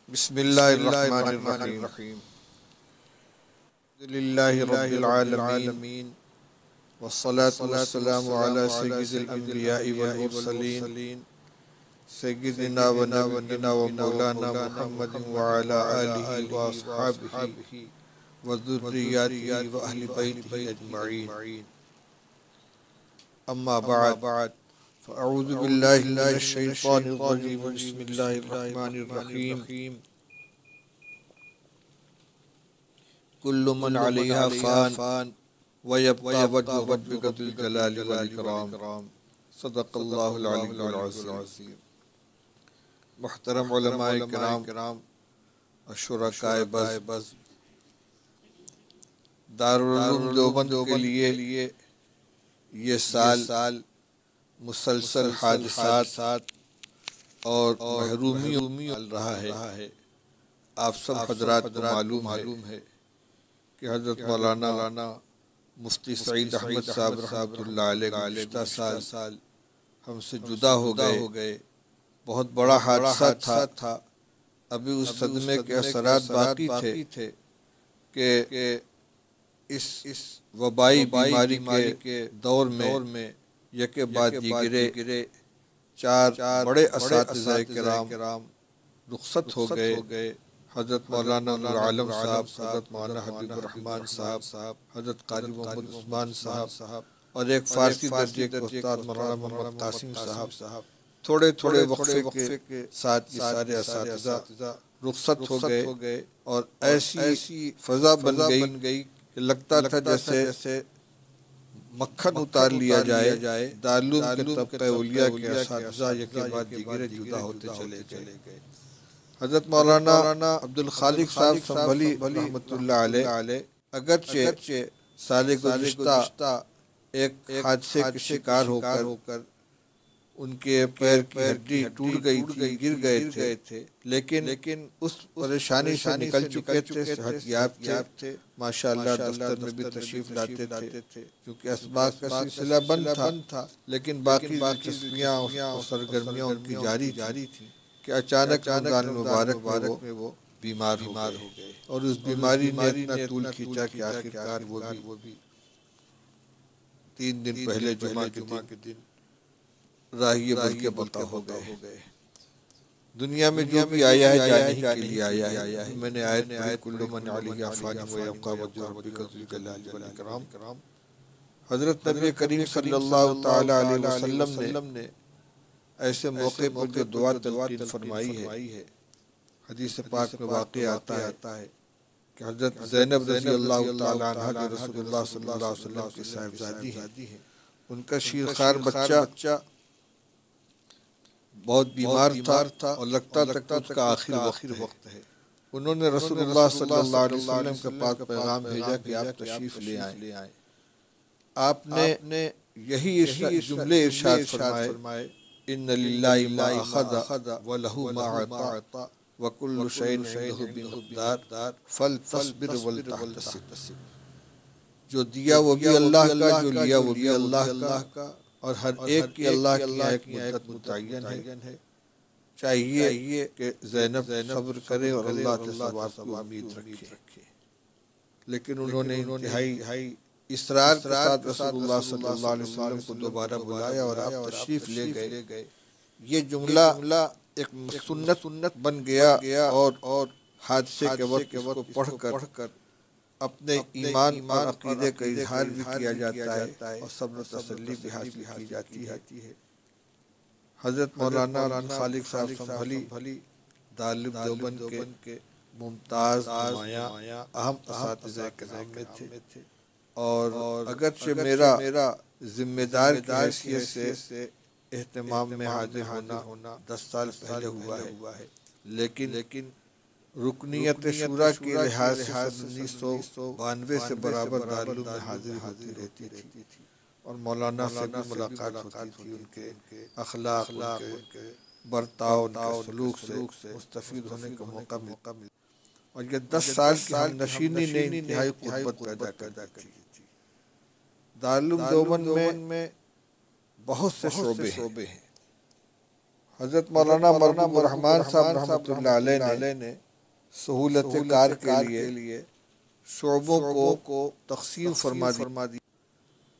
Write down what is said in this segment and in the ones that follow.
بسم اللہ الرحمن الرحیم الحمد للہ رب العالمین والصلاة والسلام علی سید الانبیاء والمرسلین سیدنا و نبینا و مولانا محمد وعلی آلہ واصحابہ وذریاتہ و اہل بیتہ اجمعین، اما بعد فاعوذ باللہ من الشیطان الرجیم، بسم اللہ الرحمن الرحیم۔ کل من علیہا فان ویبقى وجہ ربک ذو الجلال والاکرام، صدق اللہ العلی العظیم۔ محترم علماء کرام اور شرکائے بز، دارالعلوم دیوبند کے لیے یہ سال مسلسل حادثات اور محرومی چل رہا ہے۔ آپ سب حضرات کو معلوم ہے کہ حضرت مولانا مفتی سعید احمد صاحب رحمۃ اللہ علیہ گزشتہ سال ہم سے جدا ہو گئے۔ بہت بڑا حادثہ تھا۔ ابھی اس صدمے کے اثرات باقی تھے کہ اس وبائی بیماری کے دور میں یکے بعد دیگرے چار بڑے اساتذہ کرام رخصت ہو گئے۔ حضرت مولانا نور عالم صاحب، حضرت مولانا حبیب الرحمن صاحب، حضرت قاری محمد عثمان صاحب اور ایک فارسی درجے کے استاد مولانا محمد قاسم صاحب۔ تھوڑے وقفے کے ساتھ یہ سارے اساتذہ رخصت ہو گئے اور ایسی فضا بن گئی کہ لگتا تھا جیسے مکھن اتار لیا جائے۔ دارالعلوم کے طبقہ اولیاء کے اساتذہ یکے بعد دیگرے جدا ہوتے چلے گئے۔ حضرت مولانا عبد الخالق صاحب سنبھلی رحمۃ اللہ علیہ اگرچہ سال گزشتہ ایک حادثے کے شکار ہو کر ان کے پیر کی ہڈی ٹوٹ گئی تھی، گر گئے تھے، لیکن اس پریشانی سے نکل چکے تھے، صحت یاب تھے۔ ماشاءاللہ دفتر میں بھی تشریف لاتے تھے کیونکہ اسباق کا سلسلہ بند تھا، لیکن باقی دلچسپیاں اور سرگرمیاں ان کی جاری تھیں کہ اچانک رمضان مبارک میں وہ بیمار ہو گئے اور اس بیماری نے اتنا طول کھینچا کہ آخرکار وہ بھی 3 دن پہلے جمعہ کے دن راہی بل کے بتا ہو گئے۔ دنیا میں جو بھی آیا ہے جانے ہی کے لیے آیا ہے۔ میں نے آیت پڑھی کل من علیہا فان ویبقى وجہ ربک ذو الجلال والاکرام۔ حضرت نبی کریم صلی اللہ تعالی علیہ وسلم نے ایسے موقع پر جو دعا تلقین فرمائی ہے، حدیث پاک میں واقع آتا ہے کہ حضرت زینب رضی اللہ تعالی عنہ جو رسول اللہ صلی اللہ علیہ وسلم کی صاحبزادی ہیں، ان کا شیرخوار بچہ بہت بیمار تھا اور لگتا تک اس کا آخر وقت ہے۔ انہوں نے رسول اللہ صلی اللہ علیہ وسلم کے پاس پیغام بھیجا کہ آپ تشریف لے آئیں۔ آپ نے یہی جملے ارشاد فرمائے ان للہ ما اخذ ولہ ما اعطى وکل شیء عنده بمقدار فلتصبر ولتحتسب۔ جو دیا وہ بھی اللہ کا، جو لیا وہ بھی اللہ کا، اور ہر ایک کی اللہ کی ایک مدت متعین ہے۔ چاہیے کہ زینب صبر کرے اور اللہ کے ثواب کی امید رکھے، لیکن انہوں نے انتہائی اصرار کے ساتھ رسول اللہ صلی اللہ علیہ وسلم کو دوبارہ بلایا اور آپ تشریف لے گئے۔ یہ جملہ ایک سنت بن گیا اور حادثے کے وقت اس کو پڑھ کر اپنے ایمان اور عقیدے کا اظہار بھی کیا جاتا ہے اور صبر و تسلی بھی حاصل کی جاتی ہے۔ حضرت مولانا خالق صاحب سنبھلی دارالعلوم دیوبند کے ممتاز نمایاں اہم اساتذہ کرام میں تھے اور اگرچہ میرا ذمہ دار کی حیثیت سے اہتمام میں حاضر ہونا 10 سال پہلے ہوا ہے، لیکن رکنیت شورا کی لحاظ سے 1992 سے برابر دارالعلوم میں حاضری ہوتی رہتی تھی اور مولانا سے بھی ملاقات ہوتی تھی۔ ان کے اخلاق، ان کے برتاؤ، ان کے سلوک سے مستفید ہونے کا موقع ملتا، اور یہ 10 سال کی ہم نشینی نے انتہائی قربت پیدا کر دی تھی۔ دارالعلوم دیوبند میں بہت سے شعبے ہیں۔ حضرت مولانا مرحوم الرحمان صاحب رحمۃ اللہ علیہ نے سہولت کار کے لیے شعبوں کو تقسیم فرما دی.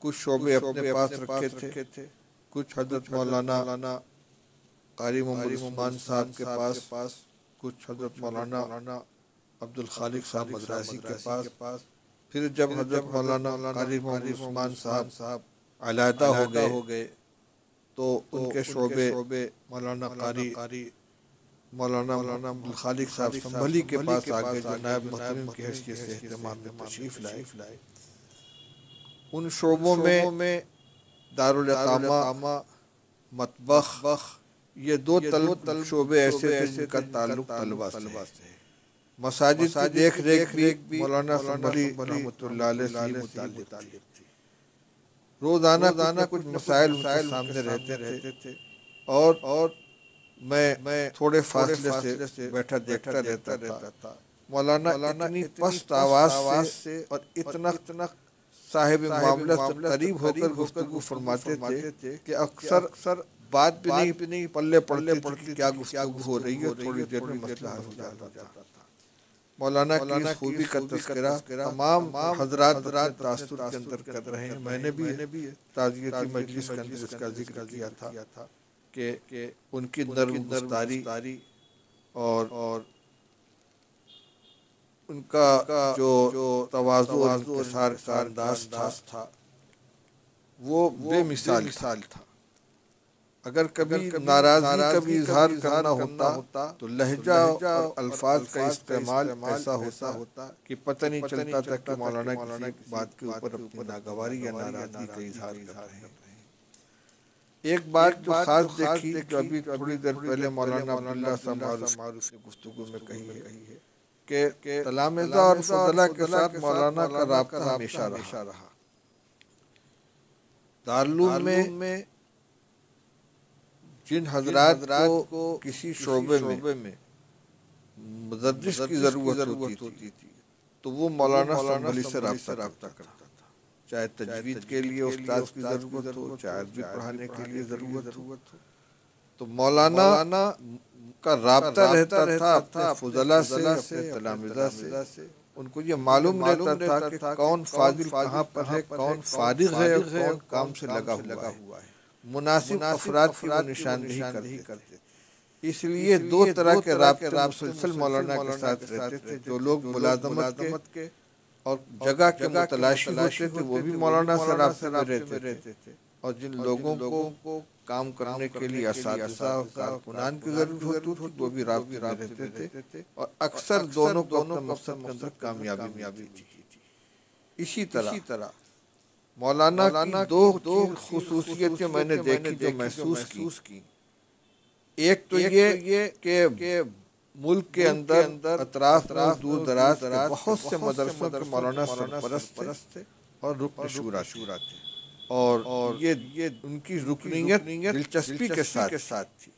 کچھ شعبے اپنے پاس رکھے تھے، کچھ حضرت مولانا قاری محمد عثمان صاحب کے پاس، کچھ حضرت مولانا عبد الخالق صاحب مدراسی کے پاس. پھر جب حضرت مولانا قاری محمد عثمان صاحب علیحدہ ہو گئے تو ان کے شعبے مولانا قاری مولانا عبد الخالق صاحب سنبھلی کے پاس آگئے، جو نائب متمم کی حیثیت سے اہتمام میں تشریف لائے. ان شعبوں میں دارالاقامہ، مطبخ، یہ دو طلب شعبے ایسے تھے جن کا تعلق طلبہ سے. مساجد کی دیکھ ریکھ بھی مولانا سنبھلی رحمۃ اللہ علیہ سے متعلق تھی. روزانہ کچھ مسائل ان کے سامنے رہتے تھے اور میں تھوڑے فاصلے سے بیٹھا دیکھتا رہتا تھا. مولانا اتنی پست آواز سے اور اتنا صاحب معاملہ سے قریب ہو کر گفتگو فرماتے تھے کہ اکثر بات بھی نہیں پلے پڑتی کہ کیا گفتگو ہو رہی ہے، تھوڑی دیر میں مسئلہ حل ہو جاتا تھا. مولانا کی اس خوبی کا تذکرہ تمام حضرات تاثر کے اندر کر رہے ہیں. میں نے بھی تعزیتی مجلس کے اندر اس کا ذکر کیا تھا کہ ان کی نرم گفتاری اور ان کا جو تواضع اور انکسار کا انداز تھا وہ بے مثال تھا. اگر کبھی ناراضگی کا بھی اظہار کرنا ہوتا تو لہجہ اور الفاظ کا استعمال ایسا ہوتا کہ پتہ نہیں چلتا تھا کہ مولانا کسی بات کے اوپر اپنی ناگواری یا ناراضگی کا اظہار کر رہے ہیں. ایک بات جو خاص دیکھی، جو ابھی تھوڑی دیر پہلے مولانا عبداللہ صاحب معروف کی گفتگو میں کہی ہے کہ تلامذہ اور فضلاء کے ساتھ مولانا کا رابطہ ہمیشہ رہا. دارالعلوم میں جن حضرات کو کسی شعبے میں مدرس کی ضرورت ہوتی تھی تو وہ مولانا سنبھلی سے رابطہ کرتا تھا. چاہے تجوید کے لیے استاد کی ضرورت ہو، چاہے عربی پڑھانے کے لیے ضرورت ہو، تو مولانا کا رابطہ رہتا تھا اپنے فضلاء سے، اپنے تلامذہ سے. ان کو یہ معلوم رہتا تھا کہ کون فاضل کہاں پر ہے، کون فارغ ہے اور کون کام سے لگا ہوا ہے. مناسب افراد کی وہ نشاندہی کرتے تھے. اس لیے دو طرح کے رابطے مسلسل مولانا کے ساتھ رہتے تھے. جو لوگ ملازمت کے اور جگہ کے متلاشی ہوتے تھے وہ بھی مولانا سے رابطے میں رہتے تھے، اور جن لوگوں کو کام کرنے کے لیے اساتذہ اور کارکنان کی ضرورت ہوتی تھی وہ بھی رابطے میں رہتے تھے، اور اکثر دونوں کو اپنے مقصد کے اندر کامیابی ملتی تھی. اسی طرح مولانا کی دو خصوصیتیں میں نے دیکھی جو محسوس کی. ایک تو یہ کہ ملک کے اندر اطراف میں دور دراز کے بہت سے مدرسوں کے مولانا سرپرست تھے اور رکن شورا تھے، اور یہ ان کی رکنیت دلچسپی کے ساتھ تھی،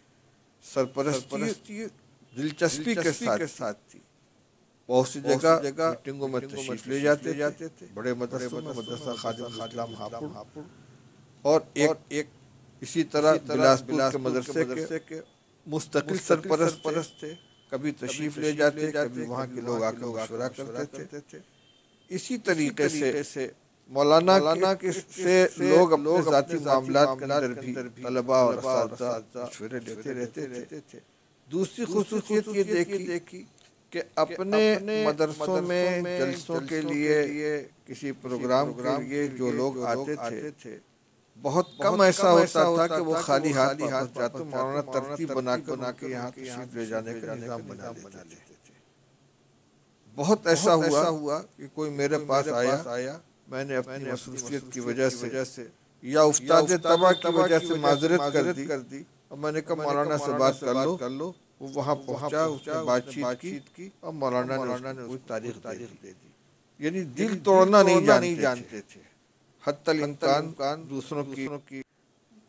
سرپرستی دلچسپی کے ساتھ تھی. بہت سی جگہ میٹنگوں میں تشریف لے جاتے تھے. بڑے مدرسوں میں مدرسہ خادم الاسلام ہاپوڑ اور ایک اسی طرح بلاسپور کے مدرسے کے مستقل سرپرست تھے. کبھی تشریف لے جاتے، کبھی وہاں کے لوگ آ کر مشورہ کرتے تھے. اسی طریقے سے مولانا سے لوگ اپنے ذاتی معاملات کے اندر بھی طلباء اور اساتذہ مشورے لیتے رہتے تھے. دوسری خصوصیت یہ دیکھی کہ اپنے مدرسوں میں جلسوں کے لیے، کسی پروگرام کے لیے جو لوگ آتے تھے بہت کم ایسا ہوتا تھا کہ وہ خالی ہاتھ جاتے. مولانا ترتیب بنا کے یہاں تشریف لے جانے کا نظام بنا لیتے تھے. بہت ایسا ہوا کہ کوئی میرے پاس آیا، میں نے اپنی مصروفیت کی وجہ سے یا استاد طبع کی وجہ سے معذرت کر دی، اور میں نے کہا مولانا سے بات کر لو. وہ وہاں پہنچا، اس نے بات چیت کی اور مولانا نے کوئی تاریخ دے دی. یعنی دل توڑنا نہیں جانتے تھے. حتی الامکان دوسروں کی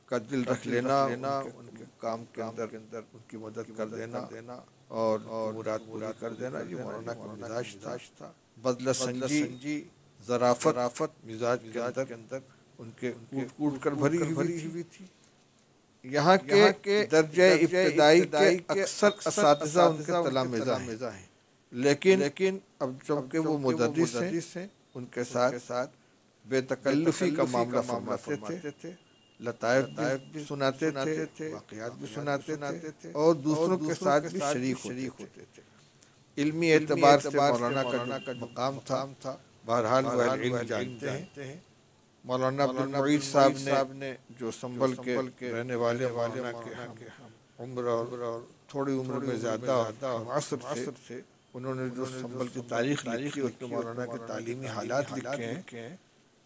کا دل رکھ لینا، ان کے کام کے اندر ان کی مدد کر دینا اور مراد پوری کر دینا، یہ مولانا کا مزاج تھا. بدلہ سنجی، ظرافت مزاج کے اندر ان کے کوٹ کر بھری ہوئی تھی. یہاں کے درجہ ابتدائی کے اکثر اساتذہ ان کے تلامذہ ہیں، لیکن اب چونکہ وہ مدرس ہیں، ان کے ساتھ بے تکلفی کا معاملہ فرماتے تھے، لطائف بھی سناتے تھے، واقعات بھی سناتے تھے، اور دوسروں کے ساتھ بھی شریک ہوتے تھے۔ علمی اعتبار سے مولانا کا جو مقام تھا، بہرحال وہ علم جانتے ہیں۔ مولانا عبد المعید صاحب نے جو سنبھل کے رہنے والے مولانا کے عمر اور تھوڑی عمر میں زیادہ معاصر تھے، انہوں نے جو سنبھل کی تاریخ لکھی، اس میں مولانا کے تعلیمی حالات لکھے ہیں،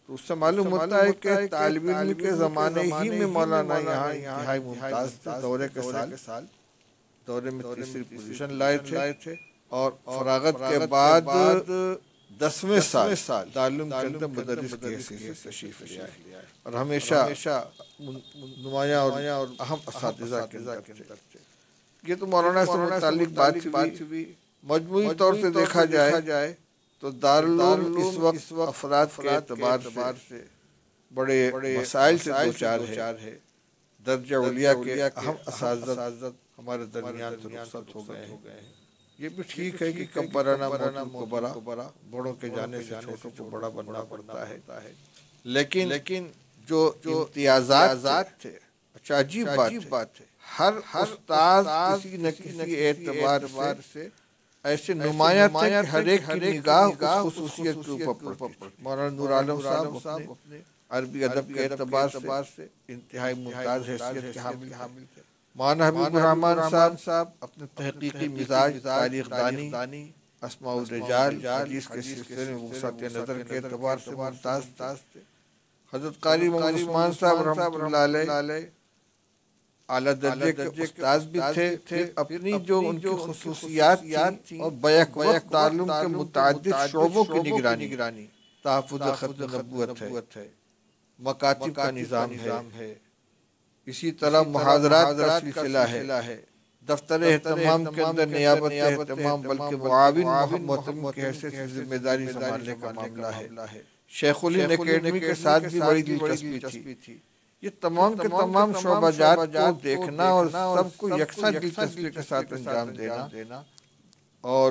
تو اس سے معلوم ہوتا ہے کہ طالب علم کے زمانے ہی میں مولانا یہاں انتہائی ممتاز تھے۔ دورے کے سال دورے میں تیسری پوزیشن لائے تھے، اور فراغت کے بعد 10ویں سال دارالعلوم کے اندر مدرس کی حیثیت سے تشریف لے آئے، اور ہمیشہ نمایاں اور اہم اساتذہ کے اندر تھے۔ یہ تو مولانا سے متعلق بات ہوئی۔ مجموعی طور سے دیکھا جائے تو دارالعلوم اس وقت افراد کے اعتبار سے بڑے مسائل سے دوچار ہے۔ درجہ علیہ کے اہم اساتذہ ہمارے درمیان سے رخصت ہو گئے ہیں۔ یہ بھی ٹھیک ہے کہ کبرانا موتو کبرا، بڑوں کے جانے سے چھوٹوں کو بڑا بننا پڑتا ہے، لیکن جو امتیازات تھے، اچھا عجیب بات ہے، ہر استاذ کسی نہ کسی اعتبار سے ایسے نمایاں تھے کہ ہر ایک کی نگاہ اس خصوصیت کے اوپر پڑتی تھی۔ مولانا نور عالم صاحب اپنے عربی ادب کے اعتبار سے انتہائی ممتاز حیثیت کے حامل تھے۔ مولانا حبیب الرحمن صاحب اپنے تحقیقی مزاج، تاریخ دانی، اسماء الرجال، حدیث کے سلسلے میں وسعت نظر کے اعتبار سے ممتاز تھے۔ حضرت قاری محمد عثمان صاحب رحمۃ اللہ علیہ اعلیٰ درجے کے استاذ بھی تھے، اپنی جو ان کی خصوصیات تھیں، اور بیک وقت دارالعلوم کے متعدد شعبوں کی نگرانی، تحفظ ختم نبوت ہے، مکاتب کا نظام ہے، اسی طرح محاضرات کا سلسلہ ہے، دفتر اہتمام کے اندر نیابت اہتمام بلکہ معاون محتمم کی حیثیت سے ذمہ داری سنبھالنے کا معاملہ ہے۔ شیخ الہند اکیڈمی کے ساتھ بھی بڑی دلچسپی تھی۔ یہ تمام کے تمام شعبہ جات کو دیکھنا اور سب کو یکساں دلچسپی کے ساتھ انجام دینا، اور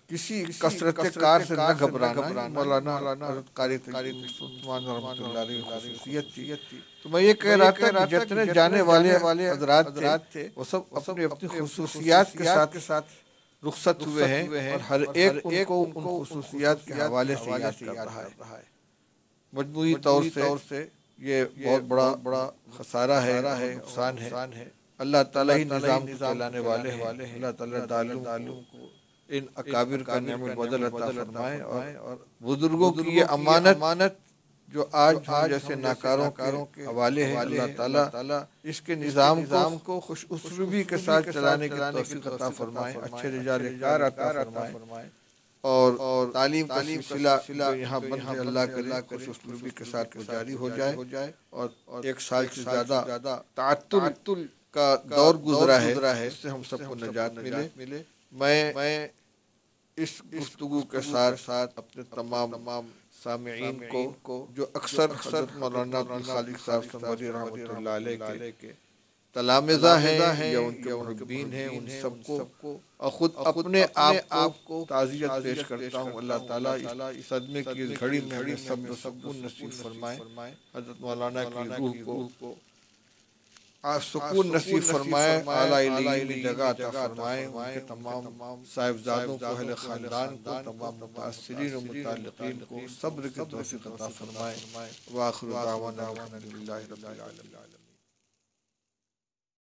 کسی کثرت کار سے نہ گھبرانا، مولانا حضرت قاری تقی عثمان رحمۃ اللہ علیہ کی خصوصیت تھی۔ تو میں یہ کہہ رہا تھا کہ جتنے جانے والے حضرات تھے وہ سب اپنی خصوصیات کے ساتھ رخصت ہوئے ہیں، اور ہر ایک ان کو خصوصیات کے حوالے سے یاد کر رہا ہے۔ مجموعی طور سے یہ بہت بڑا خسارہ ہے، نقصان ہے۔ اللہ تعالیٰ ہی نظام کو چلانے والے ہیں۔ اللہ تعالیٰ دارالعلوم کو ان اکابر کا نعم البدل عطا فرمائے، اور بزرگوں کی یہ امانت جو آج جیسے ناکاروں کے حوالے ہے، اللہ تعالیٰ اس کے نظام کو خوش اسلوبی کے ساتھ چلانے کی توفیق عطا فرمائے، اچھے رجال کار عطا فرمائے، اور تعلیم کا سلسلہ جو یہاں بند ہے، اللہ کرے خوش اسلوبی کے ساتھ جاری ہو جائے، اور 1 سال سے زیادہ تعطل کا دور گزرا ہے، اس سے ہم سب کو نجات ملے۔ میں اس گفتگو کے ساتھ اپنے تمام سامعین کو جو اکثر مولانا عبدالخالق صاحب سنبھلی رحمۃ اللہ علیہ کے تلامذہ ہیں یا ان کے محبین ہیں، ان سب کو اور خود اپنے آپ کو تعزیت پیش کرتا ہوں۔ اللہ تعالیٰ اس صدمے کی اس گھڑی میں ہمیں صبر و سکون نصیب فرمائے، حضرت مولانا کی روح کو سکون نصیب فرمائے، اعلیٰ علیین میں جگہ عطا فرمائے، ان کے تمام صاحبزادوں کو، اہل خاندان کو، تمام متاثرین و متعلقین کو صبر کی توفیق عطا فرمائے۔ وآخر دعوانا الحمدللہ رب العالمین۔